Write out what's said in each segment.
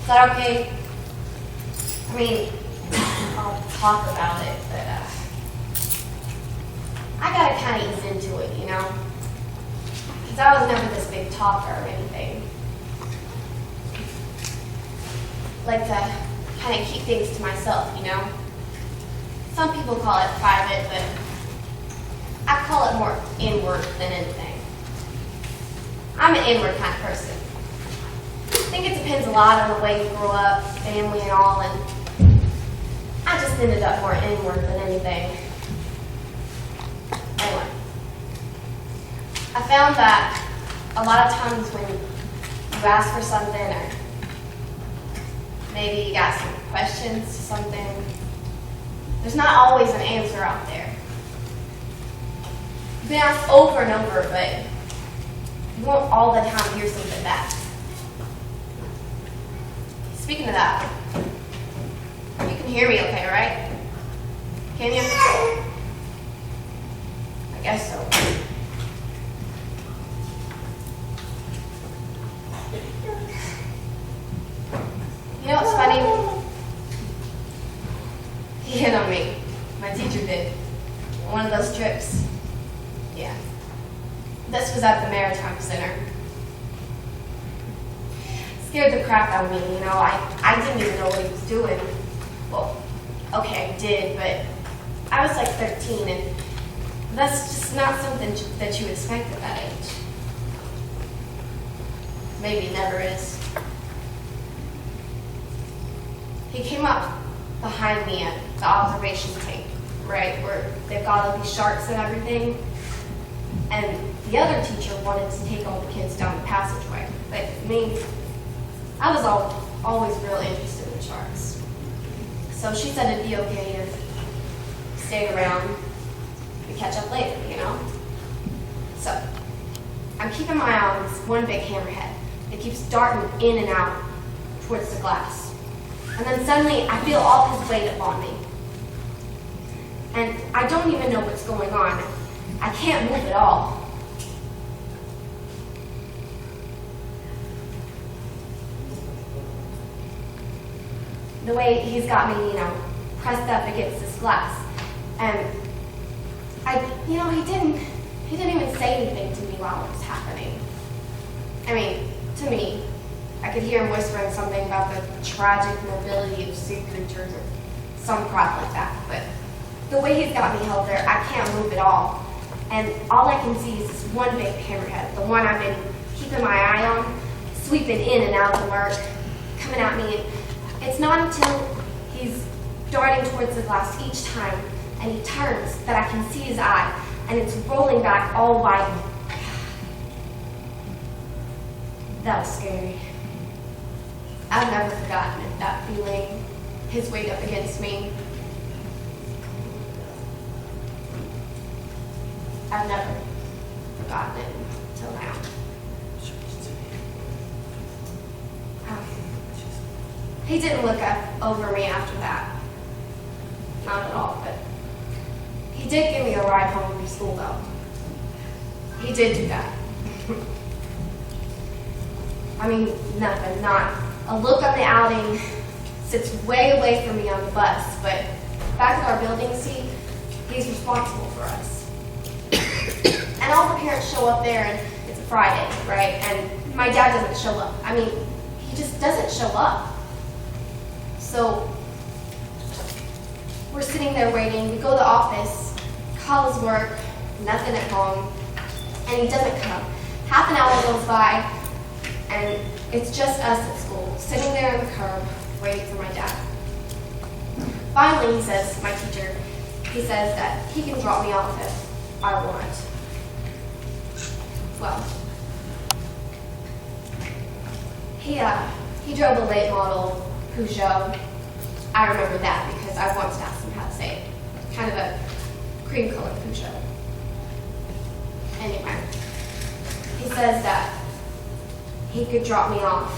Is that okay? I mean, I'll talk about it, but I gotta kind of ease into it, you know? Because I was never this big talker or anything. Like to kind of keep things to myself, you know? Some people call it private, but I call it more inward than anything. I'm an inward kind of person. I think it depends a lot on the way you grow up, family and all, and I just ended up more inward than anything. Anyway, I found that a lot of times when you ask for something or maybe you got some questions to something, there's not always an answer out there. You've been asked over and over, but you won't all the time hear something back. Speaking of that, you can hear me okay, right? Can you? I guess so. You know what's funny? He hit on me. My teacher did. One of those trips. Yeah. This was at the Maritime Center. Scared the crap out of me, you know. I didn't even know what he was doing. Well, okay, I did, but I was like 13, and that's just not something that you expect at that age. Maybe never is. He came up behind me at the observation tank, right, where they've got all these sharks and everything. And the other teacher wanted to take all the kids down the passageway. But me, I was always real interested in sharks. So she said it'd be okay if we stayed around and catch up later, you know? So I'm keeping my eye on this one big hammerhead. It keeps darting in and out towards the glass. And then suddenly I feel all his weight upon me. And I don't even know what's going on. I can't move at all. The way he's got me, you know, pressed up against this glass. And he didn't even say anything to me while it was happening. I mean, to me, I could hear him whispering something about the tragic mobility of sea creatures or some crap like that. But the way he's got me held there, I can't move at all. And all I can see is this one big hammerhead, the one I've been keeping my eye on, sweeping in and out of the work, coming at me. And it's not until he's darting towards the glass each time and he turns that I can see his eye, and it's rolling back all white. That was scary. I've never forgotten it, that feeling, his weight up against me. I've never forgotten it until now. He didn't look over me after that. Not at all, but he did give me a ride home from school, though. He did do that. I mean, nothing, not a look on the outing, sits way away from me on the bus, but back at our building seat, he's responsible for us. And all the parents show up there, and it's a Friday, right? And my dad doesn't show up. I mean, he just doesn't show up. So we're sitting there waiting. We go to the office, call his work, nothing at home, and he doesn't come. Half an hour goes by, and it's just us at school, sitting there on the curb, waiting for my dad. Finally, he says, my teacher, he says that he can drop me off if I want. Well, he drove a late model Peugeot. I remember that because I once asked him how to say it. Kind of a cream-colored Peugeot. Anyway, he says that he could drop me off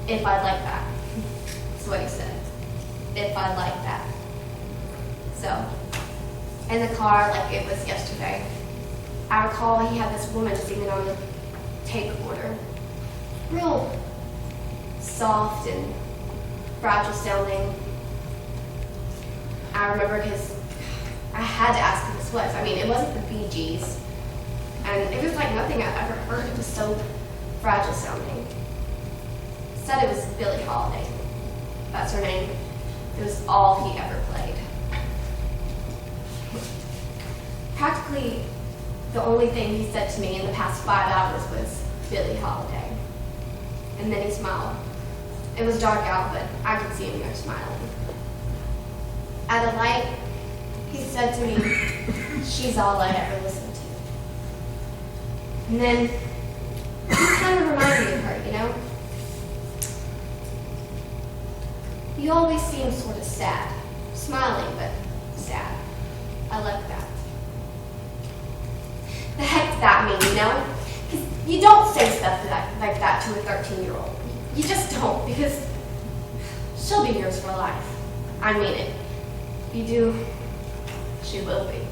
if I'd like that. That's what he said. If I'd like that. So, in the car, like it was yesterday, I recall he had this woman singing on the tape recorder. Real soft and fragile sounding. I remember because I had to ask who this was. I mean, it wasn't the Bee Gees. And it was like nothing I've ever heard. It was so fragile sounding. Said it was Billie Holiday. That's her name. It was all he ever played. Practically the only thing he said to me in the past 5 hours was Billie Holiday. And then he smiled. It was dark out, but I could see him there smiling. At a light, he said to me, "She's all I ever listened to." And then he kind of reminded me of her, you know? You always seem sort of sad. Smiling, but sad. I like that. The heck does that mean, you know? Because you don't say stuff like that to a 13-year-old. You just don't, because she'll be yours for life. I mean it. If you do, she will be.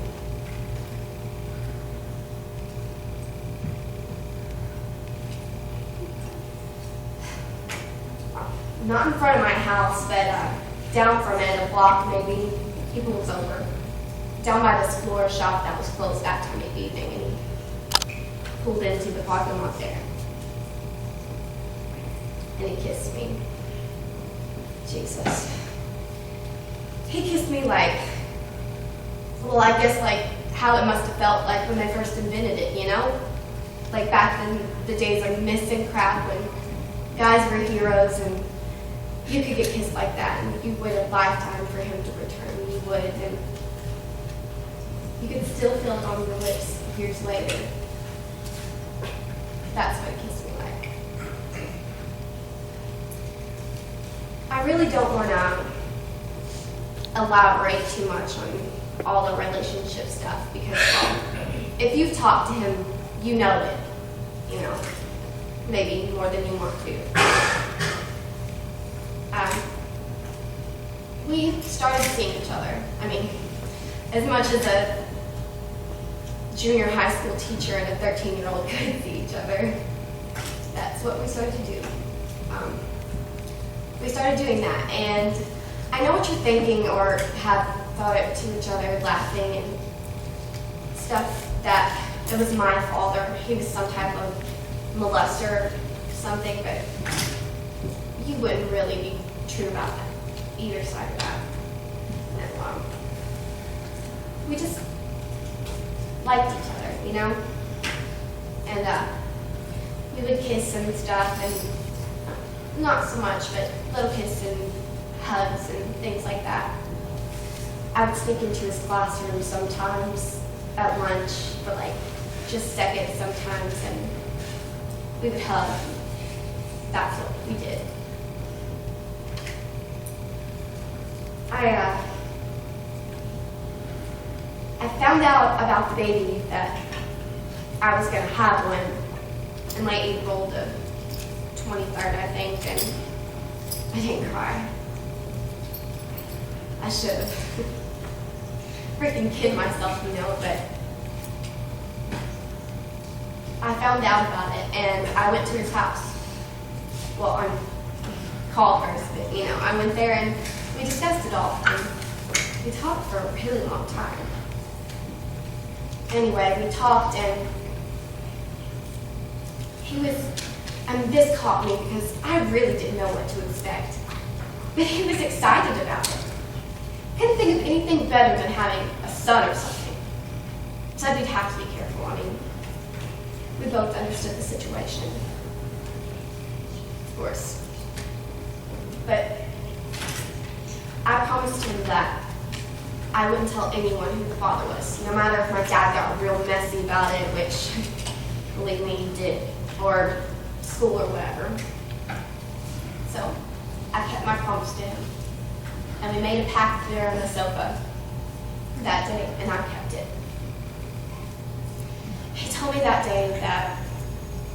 Not in front of my house, but down from it, a block maybe, he pulls over. Down by this floor shop that was closed that time of evening, and he pulled into the parking lot there. And he kissed me. Jesus. He kissed me like, well, I guess like how it must have felt like when they first invented it, you know? Like back in the days of Miss and Crap when guys were heroes and you could get kissed like that and you wait a lifetime for him to return. You would, and you could still feel it on your lips years later. That's what it kissed me like. I really don't want to elaborate too much on all the relationship stuff because, well, if you've talked to him, you know it. You know, maybe more than you want to. We started seeing each other. I mean, as much as a junior high school teacher and a 13-year-old could see each other, that's what we started to do. We started doing that, and I know what you're thinking or have thought it to each other, laughing and stuff, that it was my fault or he was some type of molester or something, but you wouldn't really be true about that, either side of that. And we just liked each other, you know? And we would kiss and stuff, and not so much, but little kiss and hugs and things like that. I would sneak into his classroom sometimes at lunch for like just seconds sometimes, and we would hug. That's what we did. I found out about the baby that I was going to have one in late April the 23rd, I think, and I didn't cry. I should have. Freaking kid myself, you know, but I found out about it and I went to his house. Well, I called first, but you know, I went there and we discussed it all. And we talked for a really long time. Anyway, we talked and this caught me because I really didn't know what to expect. But he was excited about it. Couldn't think of anything better than having a son or something. So we'd have to be careful. I mean, we both understood the situation. Of course. But I promised him that I wouldn't tell anyone who the father was, no matter if my dad got real messy about it, which, believe me, he did, or school or whatever. So I kept my promise to him. And we made a pact there on the sofa that day, and I kept it. He told me that day that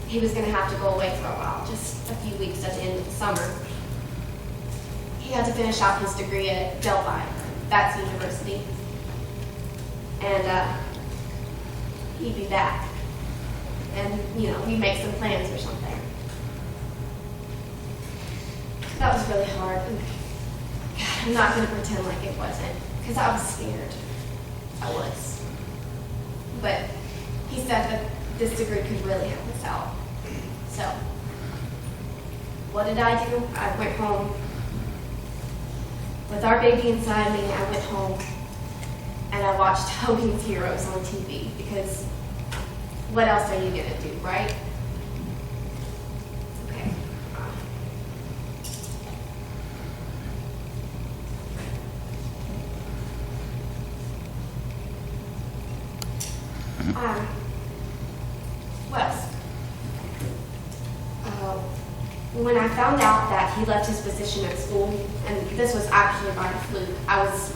he was going to have to go away for a while, just a few weeks at the end of the summer. He had to finish out his degree at Delphi. That's university. And he'd be back. And, you know, we'd make some plans or something. That was really hard. I'm not going to pretend like it wasn't, because I was scared. I was. But he said that this degree could really help us out. So, what did I do? I went home. With our baby inside me, I went home and I watched Hogan's Heroes on TV, because what else are you going to do, right? Okay. What else? When I found out that he left his position at school, and this was actually by fluke, I was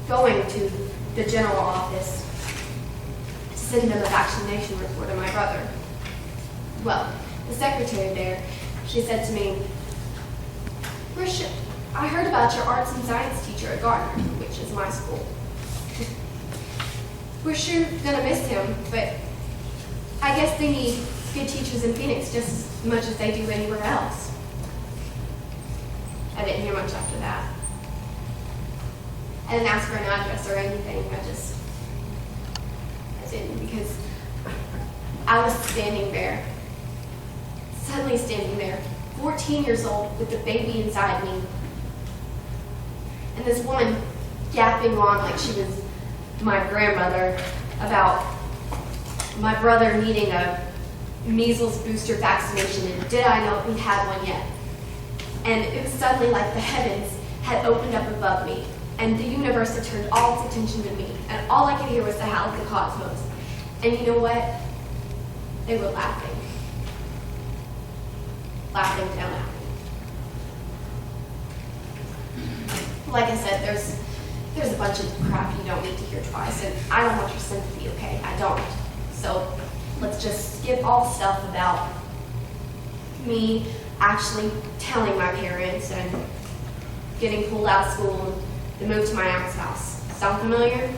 going to the general office to send them a vaccination report of my brother. Well, the secretary there, she said to me, I heard about your arts and science teacher at Gardner, which is my school. We're sure gonna miss him, but I guess they need good teachers in Phoenix just as much as they do anywhere else. I didn't hear much after that. I didn't ask for an address or anything. I didn't, because I was standing there, suddenly standing there, 14 years old with the baby inside me. And this woman yapping on like she was my grandmother about my brother needing a measles booster vaccination, and did I know if he had one yet? And it was suddenly like the heavens had opened up above me, and the universe had turned all its attention to me, and all I could hear was the howl of the cosmos. And you know what? They were laughing. Laughing down at me. Like I said, there's a bunch of crap you don't need to hear twice, and I don't want your sympathy, okay? I don't. So let's just skip all the stuff about me actually telling my parents and getting pulled out of school and moved to my aunt's house. Sound familiar?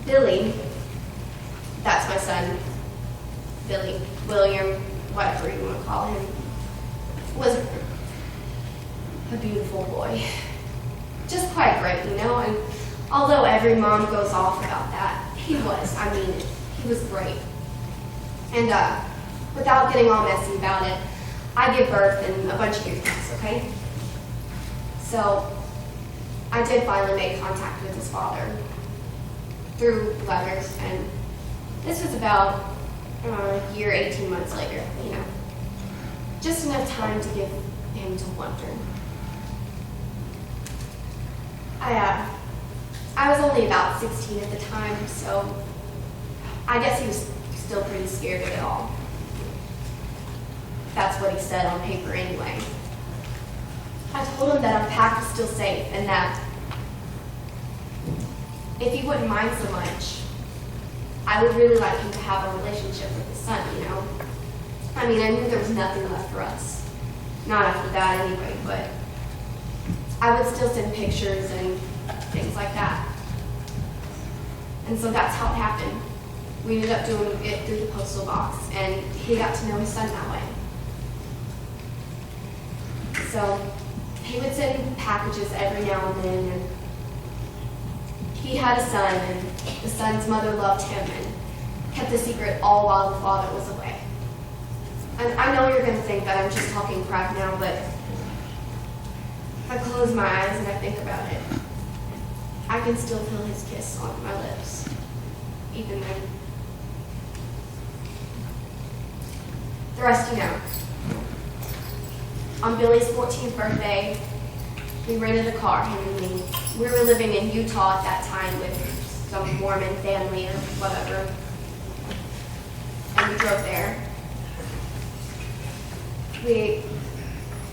Billy, that's my son, Billy, William, whatever you want to call him, was a beautiful boy. Just quite great, you know, and although every mom goes off about that, he was great. And without getting all messy about it, I gave birth in a bunch of years past, okay? So I did finally make contact with his father through letters, and this was about a year, 18 months later, you know. Just enough time to give him to wonder. I was only about 16 at the time, so I guess he was still pretty scared of it all. That's what he said on paper anyway. I told him that our pact was still safe, and that if he wouldn't mind so much, I would really like him to have a relationship with his son, you know? I mean, I knew there was nothing left for us. Not after that anyway, but I would still send pictures and things like that. And so that's how it happened. We ended up doing it through the postal box, and he got to know his son that way. So he would send packages every now and then, and he had a son, and the son's mother loved him and kept the secret all while the father was away. And I know you're going to think that I'm just talking crap now, but I close my eyes and I think about it. I can still feel his kiss on my lips, even then. The rest you know. On Billy's 14th birthday, we rented a car, him and me. We were living in Utah at that time with some Mormon family or whatever. And we drove there.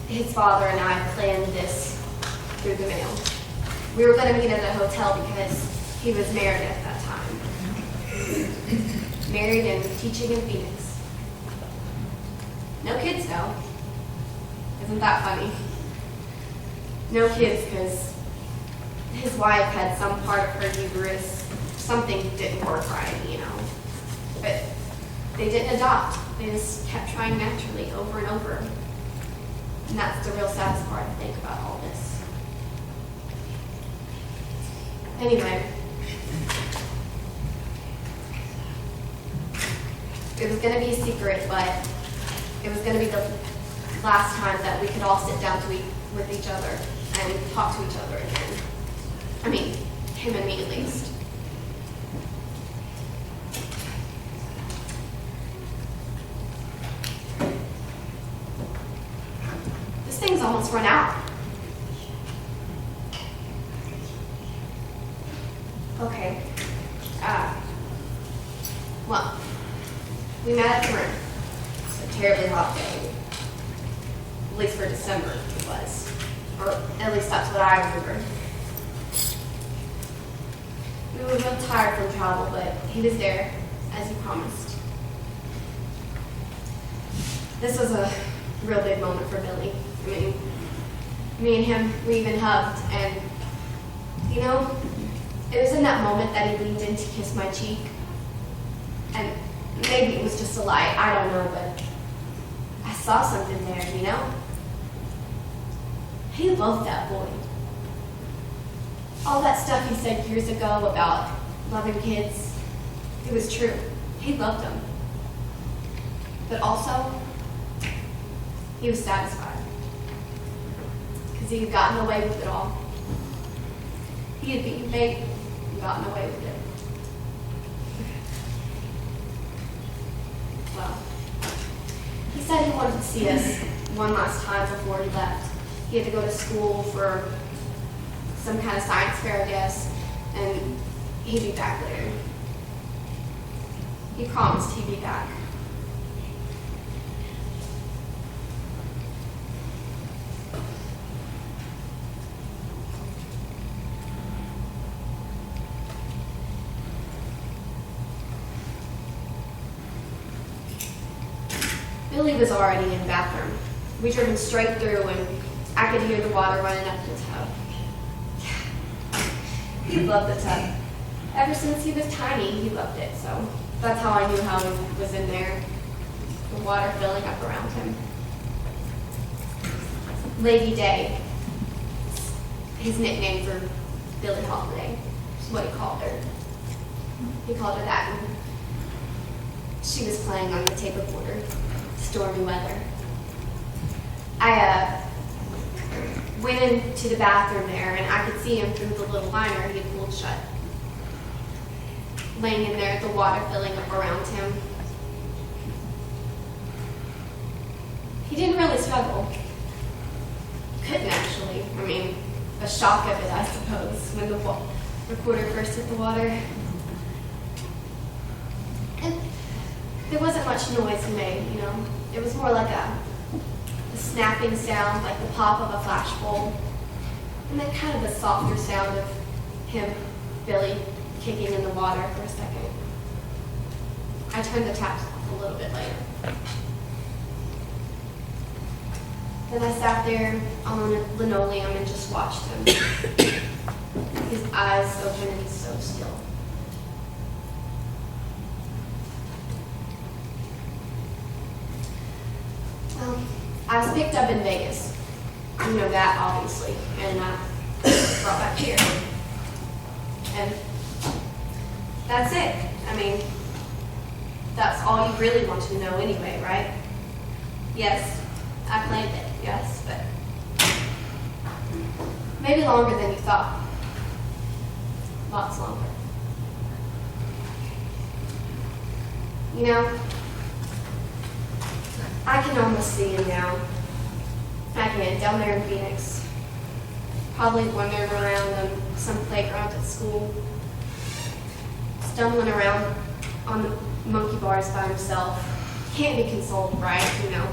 His father and I planned this through the mail. We were going to meet at a hotel because he was married at that time. Married and teaching in Phoenix. No kids though. Isn't that funny? No kids because his wife had some part of her uterus, something didn't work right, you know. But they didn't adopt. They just kept trying naturally over and over. And that's the real saddest part, I think, about all this. Anyway, it was going to be a secret, but it was going to be the last time that we could all sit down to eat with each other and talk to each other again. I mean, him and me at least. This thing's almost run out. Okay. Well, we met at the room. It's a terribly hot day. At least for December, it was. Or at least that's what I remember. We were real tired from travel, but he was there, as he promised. This was a real big moment for Billy. I mean, me and him, we even hugged, and, you know, it was in that moment that he leaned in to kiss my cheek. And maybe it was just a lie, I don't know, but I saw something there, you know? He loved that boy. All that stuff he said years ago about loving kids, it was true. He loved them. But also, he was satisfied. Because he had gotten away with it all. He had beaten fate and gotten away with it. Well, he said he wanted to see us one last time before he left. He had to go to school for some kind of science fair, I guess, and he'd be back later. He promised he'd be back. Billy was already in the bathroom. We drove him straight through, and I could hear the water running up the tub. He loved the tub. Ever since he was tiny, he loved it, so that's how I knew how he was in there, the water filling up around him. Lady Day, his nickname for Billie Holiday, is what he called her. He called her that when she was playing on the tape recorder. Stormy weather. I went into the bathroom there, and I could see him through the little liner he had pulled shut. Laying in there, the water filling up around him. He didn't really struggle. Couldn't actually. I mean, a shock of it, I suppose, when the recorder first hit the water. And there wasn't much noise he made, you know. It was more like a snapping sound, like the pop of a flash bulb, and then kind of a softer sound of him, Billy, kicking in the water for a second. I turned the taps off a little bit later. Then I sat there on the linoleum and just watched him. His eyes open and so still. I was picked up in Vegas. You know that, obviously. And brought back here. And that's it. I mean, that's all you really want to know anyway, right? Yes, I planned it, yes, but maybe longer than you thought. Lots longer. You know, I can almost see him now. I can, down there in Phoenix. Probably wandering around on some playground at school. Stumbling around on the monkey bars by himself. Can't be consoled, right? You know,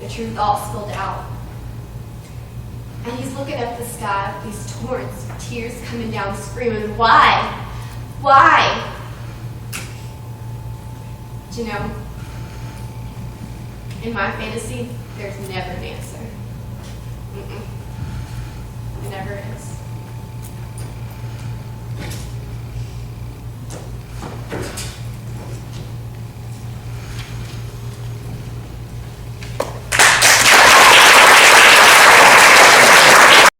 the truth all spilled out. And he's looking up the sky with these torrents of tears coming down, screaming, why? Why? But you know, in my fantasy, there's never an answer. It never is.